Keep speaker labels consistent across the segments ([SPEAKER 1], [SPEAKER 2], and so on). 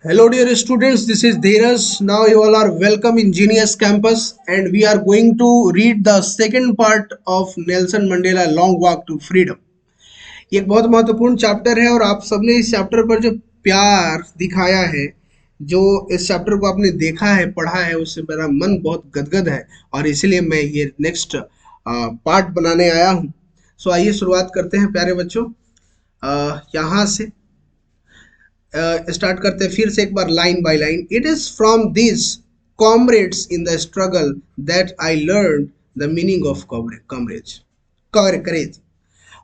[SPEAKER 1] Hello, dear students. This is Dheeraj. Now you all are welcome in Genius Campus, and we are going to read the second part of Nelson Mandela Long Walk to Freedom. ये एक बहुत महत्वपूर्ण chapter है और आप सबने इस chapter पर जो प्यार दिखाया है, जो इस चैप्टर को आपने देखा है, पढ़ा है, उससे मेरा मन बहुत गदगद है और इसलिए मैं ये नेक्स्ट पार्ट बनाने आया हूँ। सो आइए शुरुआत करते हैं प्यारे बच्चों। यहाँ से स्टार्ट करते हैं फिर से एक बार line by line. It is from this comrades in the struggle that I learn the meaning of courage courage.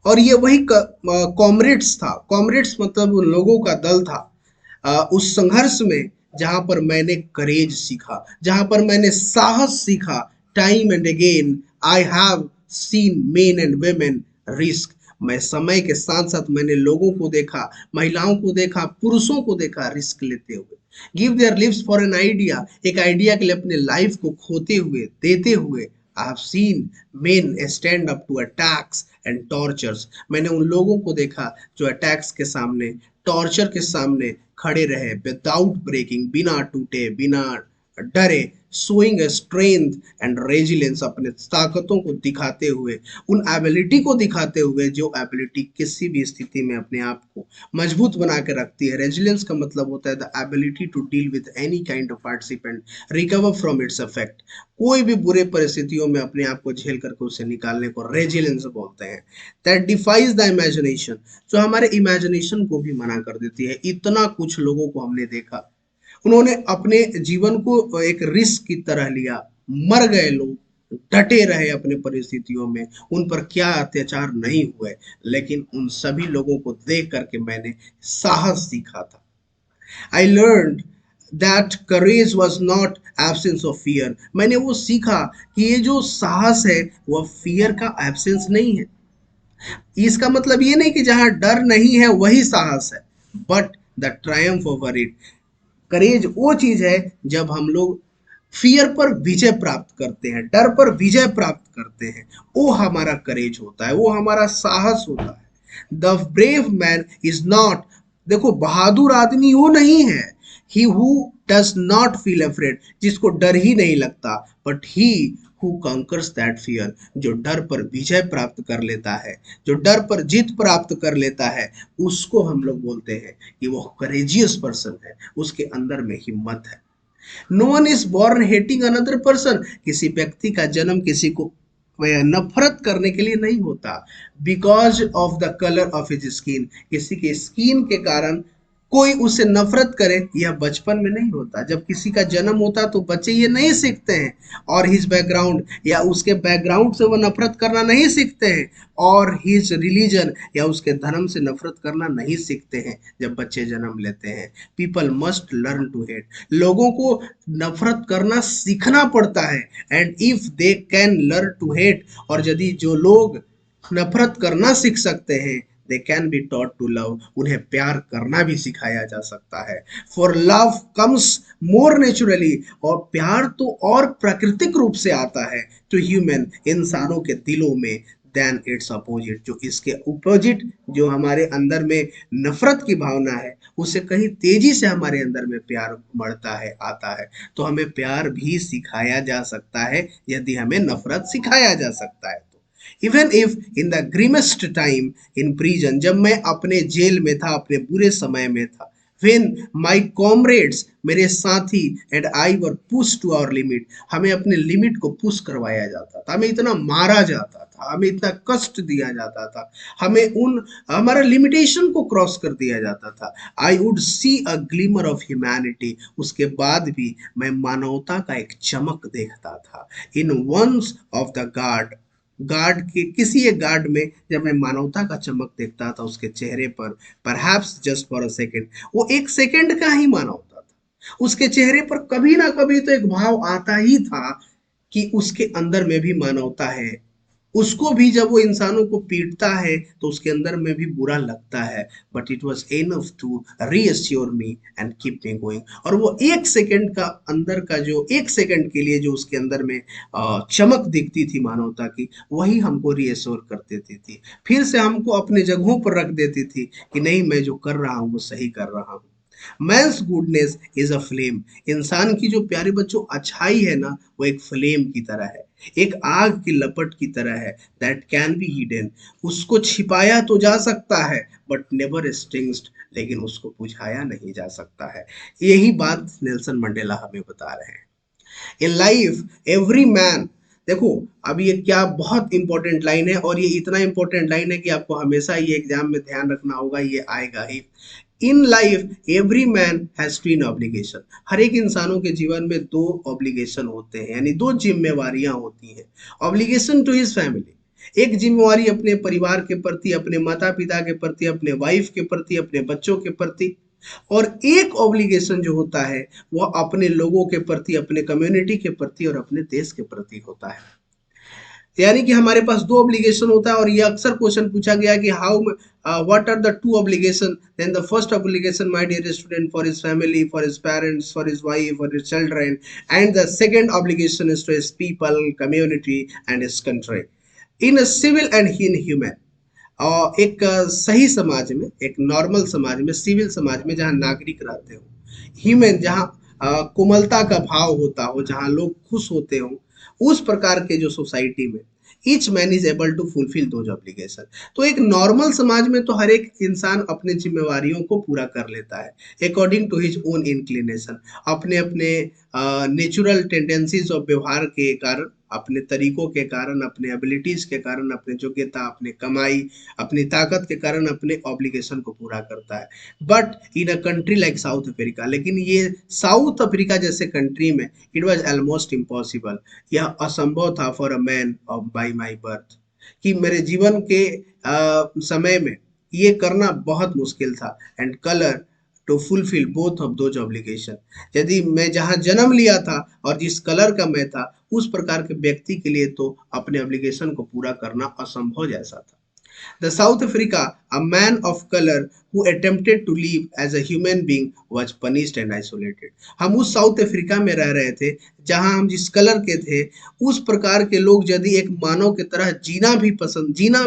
[SPEAKER 1] और ये वही कॉमरेड्स था। कॉमरेड्स मतलब उन लोगों का दल था उस संघर्ष में जहां पर मैंने करेज सीखा, जहां पर मैंने साहस सीखा। Time and again I have seen main and women risk. मैं समय के साथ साथ मैंने लोगों को देखा, महिलाओं को देखा, पुरुषों को देखा रिस्क लेते हुए। Give their lives for an idea, एक आइडिया के लिए अपने लाइफ को खोते हुए, देते हुए। I have seen men stand up to attacks and tortures. मैंने उन लोगों को देखा जो अटैक्स के सामने, टॉर्चर के सामने खड़े रहे, विदाउट ब्रेकिंग, बिना टूटे, बिना डरे, शोइंग स्ट्रेंथ एंड रेजिलेंस, अपने ताकतों को दिखाते हुए, उन एबिलिटी को दिखाते हुए जो एबिलिटी किसी भी स्थिति में अपने आप को मजबूत बना के रखती है। रेजिलेंस का मतलब होता है the ability to deal with any kind of participant, recover from its effect. कोई भी बुरे परिस्थितियों में अपने आप को झेल करके उसे निकालने को रेजिलेंस बोलते हैं। दैट डिफाइज द इमेजिनेशन, जो हमारे इमेजिनेशन को भी मना कर देती है। इतना कुछ लोगों को हमने देखा, उन्होंने अपने जीवन को एक रिस्क की तरह लिया, मर गए लोग, डटे रहे अपने परिस्थितियों में, उन पर क्या अत्याचार नहीं हुए, लेकिन उन सभी लोगों को देख करके मैंने साहस सीखा था। I learn that courage was not absence of fear. मैंने वो सीखा कि ये जो साहस है वह फियर का एब्सेंस नहीं है। इसका मतलब ये नहीं कि जहां डर नहीं है वही साहस है, but the triumph over it. Courage वो चीज है जब हम लोग फियर पर विजय प्राप्त करते हैं, डर पर विजय प्राप्त करते हैं, वो हमारा करेज होता है, वो हमारा साहस होता है। The brave man is not, देखो बहादुर आदमी वो नहीं है he who does not feel afraid, जिसको डर ही नहीं लगता, but he who conquers that fear, जो डर पर विजय प्राप्त कर लेता है, जो डर पर जीत प्राप्त कर लेता है, उसको हम लोग बोलते हैं कि वो करेजियस पर्सन है, उसके अंदर में हिम्मत है। No one is born hating another person, किसी व्यक्ति का जन्म किसी को नफरत करने के लिए नहीं होता। Because of the colour of his skin, किसी के स्किन के कारण कोई उससे नफरत करे, यह बचपन में नहीं होता। जब किसी का जन्म होता तो बच्चे ये नहीं सीखते हैं, और हिज बैकग्राउंड या उसके बैकग्राउंड से वो नफरत करना नहीं सीखते हैं, और हिज रिलीजन या उसके धर्म से नफरत करना नहीं सीखते हैं जब बच्चे जन्म लेते हैं। People must learn to hate, लोगों को नफरत करना सीखना पड़ता है। And if they can learn to hate, और यदि जो लोग नफरत करना सीख सकते हैं, they can be taught to love, उन्हें प्यार करना भी सिखाया जा सकता है। For love comes more naturally, और प्यार तो और प्राकृतिक रूप से आता है टू ह्यूमन, इंसानों के दिलों में, देन इट्स अपोजिट, जो इसके अपोजिट, जो हमारे अंदर में नफरत की भावना है, उससे कहीं तेजी से हमारे अंदर में प्यार बढ़ता है, आता है। तो हमें प्यार भी सिखाया जा सकता है यदि हमें नफरत सिखाया जा सकता है। Even if in the grimmest time in prison, जब मैं अपने जेल में था, अपने बुरे समय में था, when my comrades, मेरे साथी, and I were push to our limit, हमें अपने लिमिट को पुश करवाया जाता था, हमें इतना मारा जाता था, हमें इतना कष्ट दिया जाता था, हमें उन हमारा लिमिटेशन को क्रॉस कर दिया जाता था। I would see a glimmer of humanity, उसके बाद भी मैं मानवता का एक चमक देखता था। In one's of the guard, guard के किसी एक गार्ड में जब मैं मानवता का चमक देखता था उसके चेहरे पर, perhaps just for a second, वो एक सेकेंड का ही मानव होता था, उसके चेहरे पर कभी ना कभी तो एक भाव आता ही था कि उसके अंदर में भी मानवता है। उसको भी जब वो इंसानों को पीटता है तो उसके अंदर में भी बुरा लगता है, but it was enough to reassure me and keep me going. और वो एक सेकंड का अंदर का जो एक सेकंड के लिए जो उसके अंदर में चमक दिखती थी मानवता की, वही हमको रीअश्योर कर देती थी, फिर से हमको अपने जगहों पर रख देती थी कि नहीं, मैं जो कर रहा हूँ वो सही कर रहा हूँ। Man's goodness is a flame. इंसान की जो प्यारे बच्चों अच्छाई है ना, वो एक फ्लेम की तरह है, एक आग की लपट की तरह है, दैट कैन बी हिडन। उसको छिपाया तो जा सकता है, बट नेवर एक्सटिंग्विश्ड, लेकिन उसको बुझाया नहीं जा सकता है। यही बात नेल्सन मंडेला हमें बता रहे हैं। इन लाइफ एवरी मैन, देखो अब ये क्या बहुत इंपॉर्टेंट लाइन है, और ये इतना इंपॉर्टेंट लाइन है कि आपको हमेशा ये एग्जाम में ध्यान रखना होगा, ये आएगा ही। In life every man has twin obligation. हर एक इंसानों के जीवन में दो ऑब्लिगेशन होते हैं, यानी दो जिम्मेवारियां होती हैं। ऑब्लिगेशन टू हिज फैमिली, एक जिम्मेवारी अपने परिवार के प्रति, अपने माता पिता के प्रति, अपने वाइफ के प्रति, अपने बच्चों के प्रति। और एक ऑब्लिगेशन जो होता है वह अपने लोगों के प्रति, अपने कम्युनिटी के प्रति और अपने देश के प्रति होता है। यानी कि हमारे पास दो ऑब्लिगेशन होता है, और ये अक्सर क्वेश्चन पूछा गया कि how what are the two obligation. Then the first obligation my dear student for his family, for his parents, for his wife, for his children, and the second obligation is to his people, community and his country, in a civil and in human. और एक सही समाज में, एक normal समाज में, civil समाज में, जहाँ नागरिक रहते हो, ह्यूमन, जहाँ कोमलता का भाव होता हो, जहाँ लोग खुश होते हो, उस प्रकार के जो सोसाइटी में each man is able to fulfil those obligation. तो एक नॉर्मल समाज में तो हर एक इंसान अपने जिम्मेवारियों को पूरा कर लेता है according to his own inclination, अपने अपने नेचुरल टेंडेंसीज और व्यवहार के कारण, अपने तरीकों के कारण, अपने एबिलिटीज के कारण, अपने योग्यता, अपने कमाई, अपनी ताकत के कारण अपने ऑब्लिगेशन को पूरा करता है। But in a country like south Africa, लेकिन ये साउथ अफ्रीका जैसे कंट्री में इट वॉज ऑलमोस्ट इम्पॉसिबल, यह असंभव था for a man of by my birth, कि मेरे जीवन के समय में ये करना बहुत मुश्किल था। And colour to fulfil both of those obligation, यदि मैं जहाँ जन्म लिया था और जिस कलर का मैं था, उस प्रकार के व्यक्ति के लिए तो अपने ऑब्लिगेशन को पूरा करना असंभव जैसा था। The South Africa, a man of color who attempted to live as a human being was punished and isolated. हम उस साउथ अफ्रीका में रह रहे थे जहां हम जिस कलर के थे, उस प्रकार के लोग यदि एक मानव की तरह जीना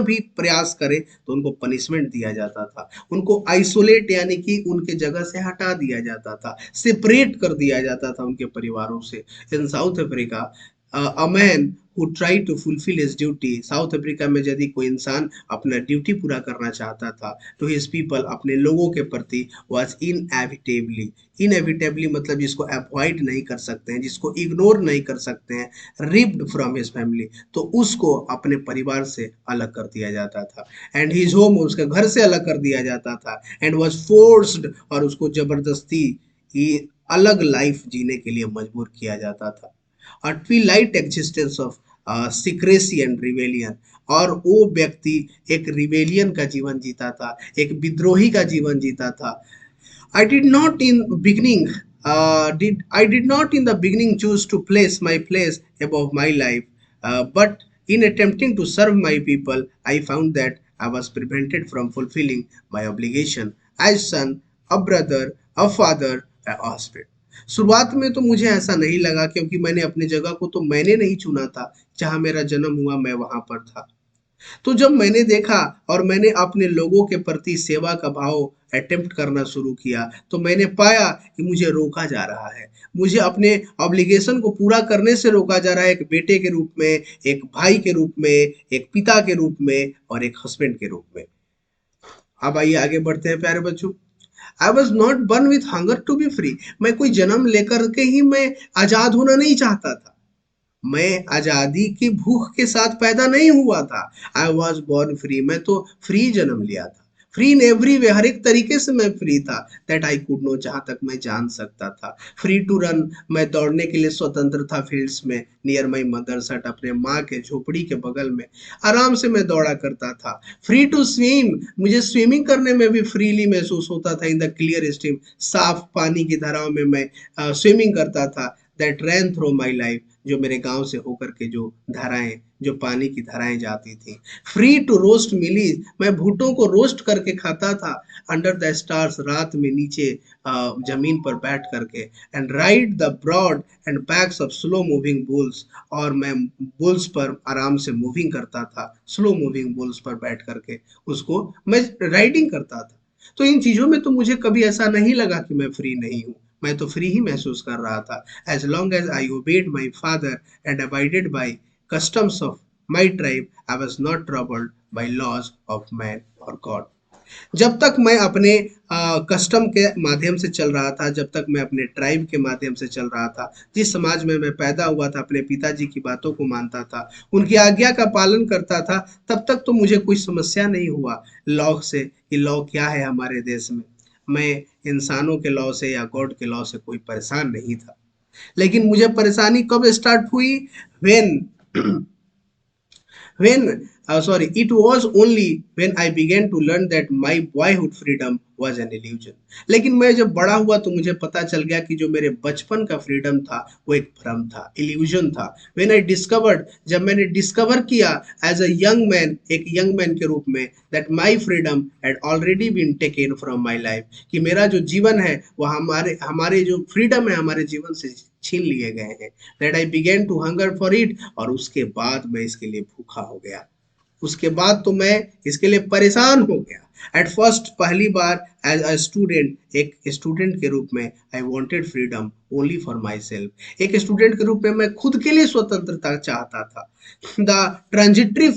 [SPEAKER 1] भी प्रयास करें तो उनको पनिशमेंट दिया जाता था, उनको आइसोलेट यानी कि उनके जगह से हटा दिया जाता था, सेपरेट कर दिया जाता था उनके परिवारों से। In South Africa a man who try to fulfil his duty, South Africa में यदि कोई इंसान अपना ड्यूटी पूरा करना चाहता था तो हिज पीपल, अपने लोगों के प्रति, वाज इनएविटेबली, इनएविटेबली मतलब जिसको अवॉइड नहीं कर सकते हैं, जिसको इग्नोर नहीं कर सकते हैं, रिप्ड फ्रॉम हिज फैमिली, तो उसको अपने परिवार से अलग कर दिया जाता था। एंड हिज होम, उसके घर से अलग कर दिया जाता था। एंड वाज फोर्स्ड, और उसको जबरदस्ती ये अलग लाइफ जीने के लिए मजबूर किया जाता था। a twilight existence of secrecy and rebellion, और वो व्यक्ति एक रिवेलियन का जीवन जीता था, एक विद्रोही का जीवन जीता था। I did not in beginning did I did not in the beginning choose to place my place above my life, but in attempting to serve my people, I found that I was prevented from fulfilling my obligation as son, a brother, a father, a husband. शुरुआत में तो मुझे ऐसा नहीं लगा, क्योंकि मैंने अपनी जगह को तो मैंने नहीं चुना था, जहां मेरा जन्म हुआ मैं वहां पर था। तो जब मैंने देखा और मैंने अपने लोगों के प्रति सेवा का भाव अटेम्प्ट करना शुरू किया, तो मैंने पाया कि मुझे रोका जा रहा है, मुझे अपने ऑब्लिगेशन को पूरा करने से रोका जा रहा है, एक बेटे के रूप में, एक भाई के रूप में, एक पिता के रूप में और एक हस्बैंड के रूप में। अब आइए आगे बढ़ते हैं प्यारे बच्चों। I was not born with hunger to be free, मैं कोई जन्म लेकर के ही मैं आजाद होना नहीं चाहता था, मैं आजादी की भूख के साथ पैदा नहीं हुआ था। आई वॉज बॉर्न फ्री, मैं तो फ्री जन्म लिया था, फ्री इन एवरी वे, हर एक तरीके से मैं फ्री था। दैट आई कुड नो, जहां तक मैं जान सकता था। फ्री टू रन, मैं दौड़ने के लिए स्वतंत्र था फील्ड्स में, नियर माई मदर्स हट, अपने माँ के झोपड़ी के बगल में आराम से मैं दौड़ा करता था। फ्री टू स्विम, मुझे स्विमिंग करने में भी फ्रीली महसूस होता था, इन द क्लियर स्ट्रीम, साफ पानी की धाराओं में मैं स्विमिंग करता था। That ran through my life, जो मेरे गांव से होकर के जो धाराएं, जो पानी की धाराएं जाती थी। फ्री टू रोस्ट मिलीज, मैं भुट्टों को रोस्ट करके खाता था, अंडर द स्टार्स, रात में नीचे जमीन पर बैठ करके। And ride the broad and backs of slow moving bulls, और मैं बुल्स पर आराम से मूविंग करता था, स्लो मूविंग बुल्स पर बैठ करके उसको मैं राइडिंग करता था। तो इन चीज़ों में तो मुझे कभी ऐसा नहीं लगा कि मैं फ्री नहीं हूँ, मैं तो फ्री ही महसूस कर रहा था। As long as I obeyed my father and abided by customs of my tribe, I was not troubled by laws of man or God. जब तक मैं अपने कस्टम के माध्यम से चल रहा था, जब तक मैं अपने ट्राइब के माध्यम से चल रहा था, जिस समाज में मैं पैदा हुआ था, अपने पिताजी की बातों को मानता था, उनकी आज्ञा का पालन करता था, तब तक तो मुझे कोई समस्या नहीं हुआ लॉ से कि लॉ क्या है हमारे देश में। मैं इंसानों के लॉ से या गॉड के लॉ से कोई परेशान नहीं था। लेकिन मुझे परेशानी कब स्टार्ट हुई? When when sorry, it was only when I began to learn that my boyhood freedom was an illusion. लेकिन मैं जब बड़ा हुआ तो मुझे पता चल गया कि जो मेरे बचपन का फ्रीडम था वो एक भ्रम था, इल्यूजन था। when I discovered, जब मैंने डिस्कवर किया एज अ यंग मैन, एक यंग मैन के रूप में, that my freedom had already been taken from my life, कि मेरा जो जीवन है वो हमारे हमारे जो फ्रीडम है हमारे जीवन से छीन लिए गए हैं। That I began to hunger for it, और उसके बाद मैं इसके लिए भूखा हो गया। उसके बाद तो मैं इसके लिए परेशान हो गया। एट फर्स्ट, पहली बार एज अ स्टूडेंट, एक स्टूडेंट के रूप में, I wanted freedom only for my self. एक स्टूडेंट के रूप में मैं खुद के लिए स्वतंत्रता चाहता था। द ट्रांजिटरी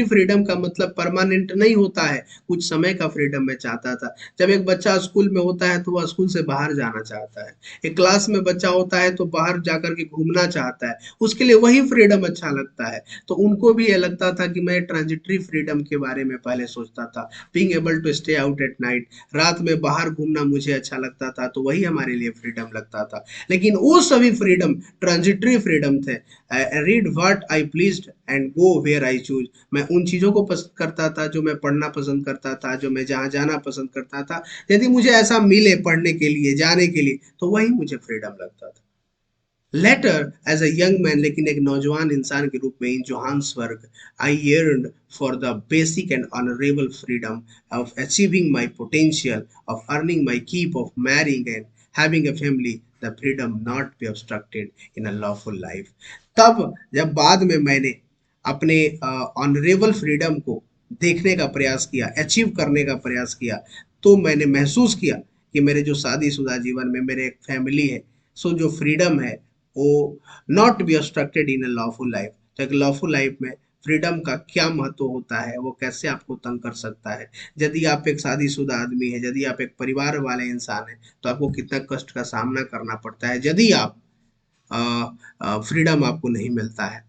[SPEAKER 1] फ्रीडम का मतलब परमानेंट नहीं होता है, कुछ समय का फ्रीडम मैं चाहता था। जब एक बच्चा स्कूल में होता है तो वह स्कूल से बाहर जाना चाहता है। एक क्लास में बच्चा होता है तो बाहर जाकर के घूमना चाहता है, उसके लिए वही फ्रीडम अच्छा लगता है। तो उनको भी ये लगता था कि मैं ट्रांजिटरी फ्रीडम के बारे में पहले सोचता था। Being able to stay out at night, रात में बाहर घूमना मुझे अच्छा लगता था, तो वही हमारे लिए फ्रीडम लगता था। लेकिन वो सभी फ्रीडम ट्रांजिटरी फ्रीडम थे। Read what I pleased and go where I chose. मैं उन चीज़ों को पसंद करता था जो मैं पढ़ना पसंद करता था, जो मैं जहाँ जाना पसंद करता था। यदि मुझे ऐसा मिले पढ़ने के लिए, जाने के लिए, तो वही मुझे फ्रीडम लगता था। Later as a young man, लेकिन एक नौजवान इंसान के रूप में in Johannesburg, I yearned for the basic and honourable freedom of achieving my potential, of earning my keep, of marrying and having a family, the freedom not be obstructed in a lawful life. तब जब बाद में मैंने अपने honourable freedom को देखने का प्रयास किया, अचीव करने का प्रयास किया, तो मैंने महसूस किया कि मेरे जो शादीशुदा जीवन में मेरे एक फैमिली है, सो जो फ्रीडम है वो not be obstructed in a lawful life. तो एक लॉफुल लाइफ में फ्रीडम का क्या महत्व होता है, वो कैसे आपको तंग कर सकता है। यदि आप एक शादीशुदा आदमी है, यदि आप एक परिवार वाले इंसान हैं, तो आपको कितना कष्ट का सामना करना पड़ता है यदि आप फ्रीडम आपको नहीं मिलता है।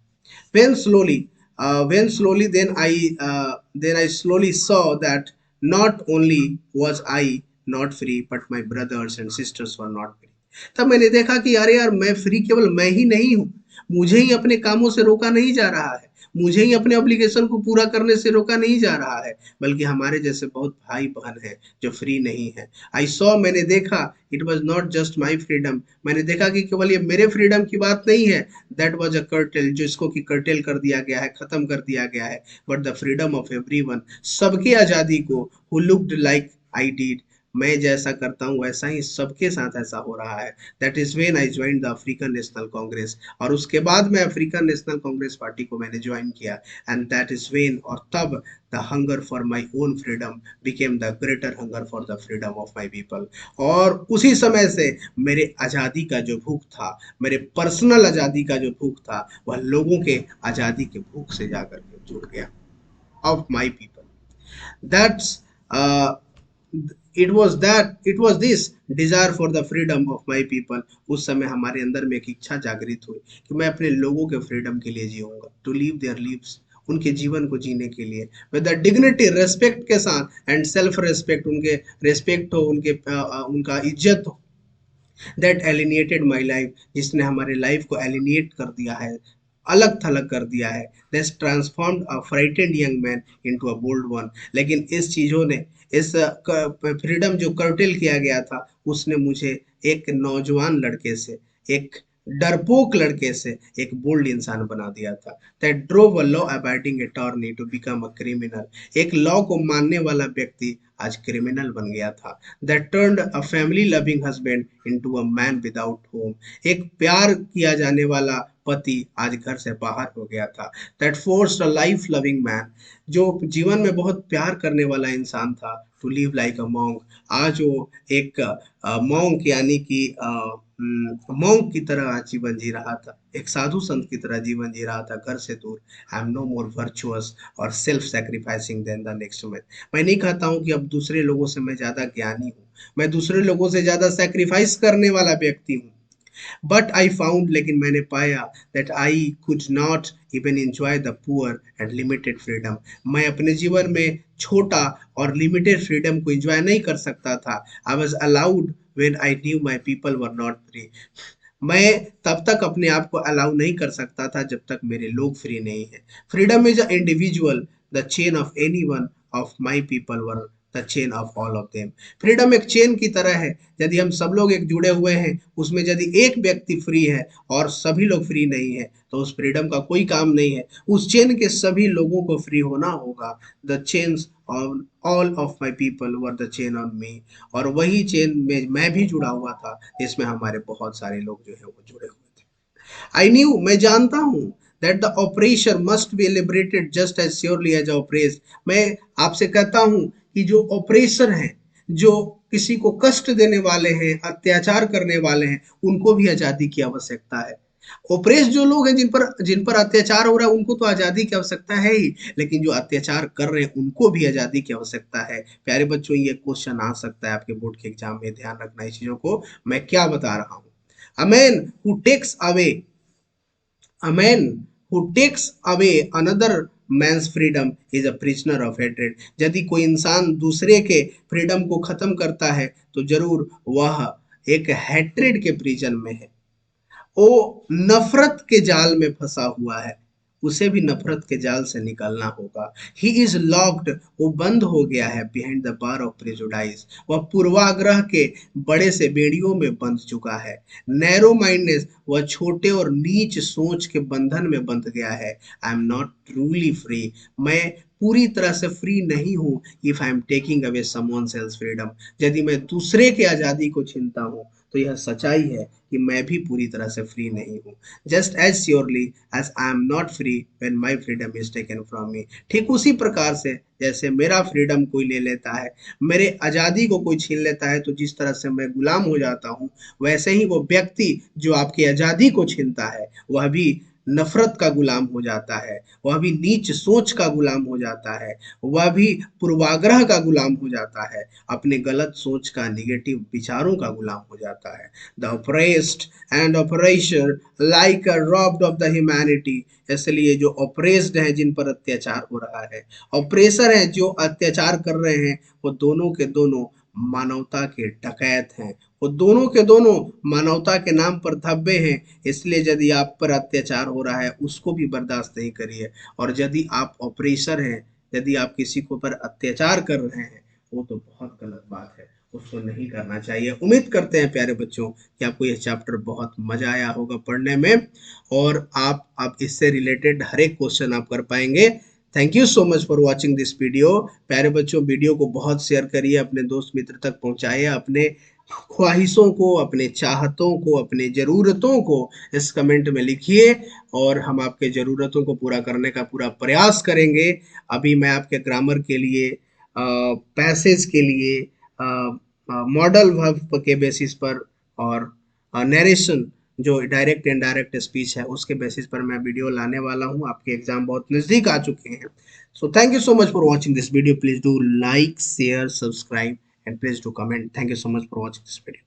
[SPEAKER 1] When slowly, then I slowly saw that not only was I not free, but my brothers and sisters were not free. तब मैंने देखा कि अरे यार, मैं फ्री केवल मैं ही नहीं हूँ। मुझे ही अपने कामों से रोका नहीं जा रहा है, मुझे ही अपने ऑब्लिगेशन को पूरा करने से रोका नहीं जा रहा है, बल्कि हमारे जैसे बहुत भाई बहन हैं जो फ्री नहीं है। आई सॉ, मैंने देखा, it was not just my freedom, मैंने देखा कि केवल ये मेरे फ्रीडम की बात नहीं है। दैट वाज अ कर्टेल, जिसको कि कर्टेल कर दिया गया है, खत्म कर दिया गया है, but the freedom of everyone, सबके आज़ादी को, who looked like I did, मैं जैसा करता हूँ वैसा ही सबके साथ ऐसा हो रहा है। That is when I join the African national Congress, और उसके बाद मैं अफ्रीकन नेशनल कांग्रेस पार्टी को मैंने ज्वाइन किया। एंड दैट इज व्हेन, और तब, the hunger for my own freedom became the greater hunger for the freedom of my people. और उसी समय से मेरे आज़ादी का जो भूख था, मेरे पर्सनल आज़ादी का जो भूख था, वह लोगों के आज़ादी के भूख से जाकर के जुड़ गया, of my people. That's it was this desire for the freedom of my people. उस समय हमारे अंदर में एक इच्छा जागृत हुई कि मैं अपने लोगों के फ्रीडम के लिए जीऊंगा, टू लिव देयर लिव्स, उनके जीवन को जीने के लिए विद द डिग्निटी, रेस्पेक्ट के साथ, एंड सेल्फ रेस्पेक्ट, उनके रेस्पेक्ट हो, उनका इज्जत हो। दैट एलिनेटेड माई लाइफ, जिसने हमारे लाइफ को एलिनेट कर दिया है, अलग थलग कर दिया है। That transformed a frightened young man into a bold one. लेकिन इस चीज़ों ने, इस फ्रीडम जो कर्टेल किया गया था, उसने मुझे एक नौजवान लड़के से, एक डरपोक लड़के से एक बोल्ड इंसान बना दिया था। That drove a law abiding attorney to become a criminal. एक लॉ को मानने वाला व्यक्ति आज क्रिमिनल बन गया था। That turned a family loving husband into a man without home. एक प्यार किया जाने वाला पति आज घर से बाहर हो गया था। That forced a life loving man, जो जीवन में बहुत प्यार करने वाला इंसान था, to live like a monk. आज वो एक मॉन्क यानी कि मॉन्क की तरह आज जीवन जी रहा था, एक साधु संत की तरह जीवन जी रहा था, घर से दूर। I am no more virtuous or self sacrificing than the next man. मैं नहीं कहता हूँ कि अब दूसरे लोगों से मैं ज्यादा ज्ञानी हूँ, मैं दूसरे लोगों से ज्यादा सेक्रीफाइस करने वाला व्यक्ति हूँ। बट आई फाउंड, लेकिन मैंने पाया, that I could not even enjoy the poor and limited freedom. मैं अपने जीवन में छोटा और लिमिटेड फ्रीडम को एंजॉय नहीं कर सकता था। I was allowed when I knew my people were not free. मैं तब तक अपने आप को अलाउ नहीं कर सकता था जब तक मेरे लोग फ्री नहीं है। Freedom is a individual, the chain of any one of my people were the chain of all of them. Freedom एक चेन की तरह है, यदि हम सब लोग एक जुड़े हुए हैं, उसमें यदि एक व्यक्ति फ्री है और सभी लोग फ्री नहीं है, तो उस फ्रीडम का कोई काम नहीं है। उस चेन के सभी लोगों को फ्री होना होगा। The chains on all of my people were the chain on me. और वही चेन में मैं भी जुड़ा हुआ था, जिसमें हमारे बहुत सारे लोग जो है वो जुड़े हुए थे। आई न्यू, मैं जानता हूँ, that the operation must be liberated just as surely as oppressed. मैं आपसे कहता हूँ कि जो ऑपरेशन है, जो किसी को कष्ट देने वाले हैं, अत्याचार करने वाले हैं, उनको भी आजादी की आवश्यकता है। ओप्रेस जो लोग हैं, जिन पर अत्याचार हो रहा है, उनको तो आजादी की आवश्यकता है ही, लेकिन जो अत्याचार कर रहे हैं उनको भी आजादी की आवश्यकता है। प्यारे बच्चों, ये क्वेश्चन आ सकता है आपके बोर्ड के एग्जाम में, ध्यान रखना इस चीजों को, मैं क्या बता रहा हूँ। A man who takes away A man who takes away another man's freedom is a prisoner of hatred। यदि कोई इंसान दूसरे के फ्रीडम को खत्म करता है, तो जरूर वह एक हैट्रेड के प्रिजन में है। वो नफरत के जाल में फंसा हुआ है, उसे भी नफरत के जाल से निकलना होगा। ही इज लॉक्ड, वो बंद हो गया है, behind the bar of prejudice. वह पूर्वाग्रह के बड़े से बेड़ियों में बंध चुका है। नैरो माइंडनेस, वह छोटे और नीच सोच के बंधन में बंध गया है। आई एम नॉट ट्रूली फ्री, मैं पूरी तरह से फ्री नहीं हूँ। If I am taking away someone else freedom, यदि मैं दूसरे के आजादी को छीनता हूँ, तो यह सच्चाई है कि मैं भी पूरी तरह से फ्री नहीं हूँ। Just as surely as I am not free when my freedom is taken from me. ठीक उसी प्रकार से जैसे मेरा फ्रीडम कोई ले लेता है, मेरे आज़ादी को कोई छीन लेता है, तो जिस तरह से मैं गुलाम हो जाता हूँ, वैसे ही वो व्यक्ति जो आपकी आज़ादी को छीनता है, वह भी नफरत का गुलाम हो जाता है, वह भी नीच सोच का गुलाम हो जाता है, वह भी पूर्वाग्रह का गुलाम हो जाता है, अपने गलत सोच का, निगेटिव विचारों का गुलाम हो जाता है। The oppressed and operation like a robbed of the humanity. इसलिए जो ऑपरेस्ड हैं, जिन पर अत्याचार हो रहा है, ऑपरेसर हैं जो अत्याचार कर रहे हैं, वो दोनों के दोनों मानवता के डकैत हैं। वो दोनों के दोनों मानवता के नाम पर धब्बे हैं। इसलिए यदि आप पर अत्याचार हो रहा है, उसको भी बर्दाश्त नहीं करिए। और यदि आप ऑपरेसर हैं, यदि आप किसी को पर अत्याचार कर रहे हैं, वो तो बहुत गलत बात है, उसको नहीं करना चाहिए। उम्मीद करते हैं प्यारे बच्चों कि आपको यह चैप्टर बहुत मजा आया होगा पढ़ने में, और आप इससे रिलेटेड हर एक क्वेश्चन आप कर पाएंगे। Thank you so much for watching this video. प्यारे बच्चों, वीडियो को बहुत शेयर करिए, अपने दोस्त मित्र तक पहुंचाइए, अपने ख्वाहिशों को, अपने चाहतों को, अपने ज़रूरतों को इस कमेंट में लिखिए, और हम आपके ज़रूरतों को पूरा करने का पूरा प्रयास करेंगे। अभी मैं आपके ग्रामर के लिए, पैसेज के लिए, मॉडल वर्ब के बेसिस पर, और नरेशन जो डायरेक्ट एंड डायरेक्ट स्पीच है, उसके बेसिस पर मैं वीडियो लाने वाला हूं। आपके एग्जाम बहुत नज़दीक आ चुके हैं। So thank you so much for watching this video. Please do like, share, subscribe, and please do comment. Thank you so much for watching this video.